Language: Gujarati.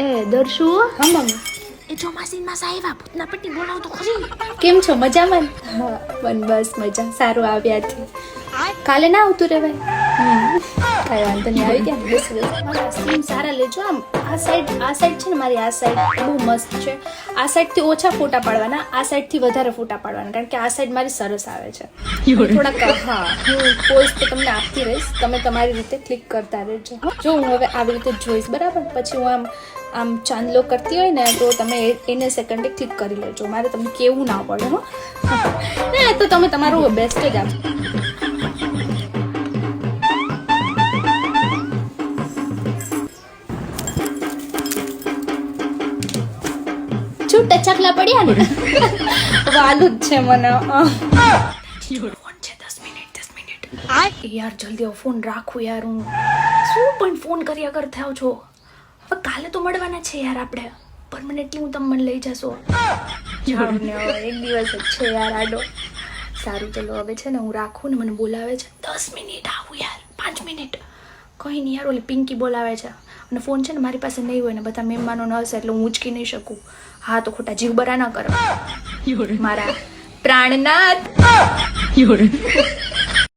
એ દર્શુ હા મમ્મી. એ ચોમાસીમાં સાહેબા ભૂતના પટ્ટી બોલાવ તો ખરી. કેમ છો મજામાં? હા બસ મજા. સારું આવ્યા છે. કાલે ના આવતું રે ભાઈ. કાંઈ વાંધો નહીં, આવી ગયા ને. બસ મારા સીન સારા લેજો. આમ આ સાઈડ છે ને મારી, આ સાઈડ બહુ મસ્ત છે. આ સાઈડથી ઓછા ફોટા પાડવાના, આ સાઈડથી વધારે ફોટા પાડવાના, કારણ કે આ સાઈડ મારી સરસ આવે છે. થોડાક હા, હું પોઝ તો તમને આપતી રહીશ, તમે તમારી રીતે ક્લિક કરતા રહેજો. જો હું હવે આવી રીતે જોઈશ બરાબર, પછી હું આમ ચાંદલો કરતી હોય ને તો તમે એને સેકન્ડે ક્લિક કરી લેજો. મારે તમને કેવું ના પડે હો. ને તો તમે તમારું બેસ્ટ જ આપો. છૂટા ચકલા પડ્યા ને વાલું જ છે મને. ફોન છે 10 મિનિટ. યાર જલ્દી ફોન રાખું યાર. હું શું પણ ફોન કર્યા કર થાવ છો. હવે કાલે તો મળવાના છે યાર આપણે. પરમનેન્ટલી હું તમે મને લઈ જશો. એક દિવસ જ છે યાર આડો. સારું ચલો હવે છે ને હું રાખું ને, મને બોલાવે છે 10 મિનિટ આવું યાર, 5 મિનિટ કંઈ નહીં યાર. ઓલી પિંકી બોલાવે છે અને ફોન છે ને મારી પાસે નહીં હોય ને બધા મહેમાનો ન હશે એટલે હું ઉચકી નહીં શકું. હા તો ખોટા જીવ બરા ના કરો મારા પ્રાણનાથ.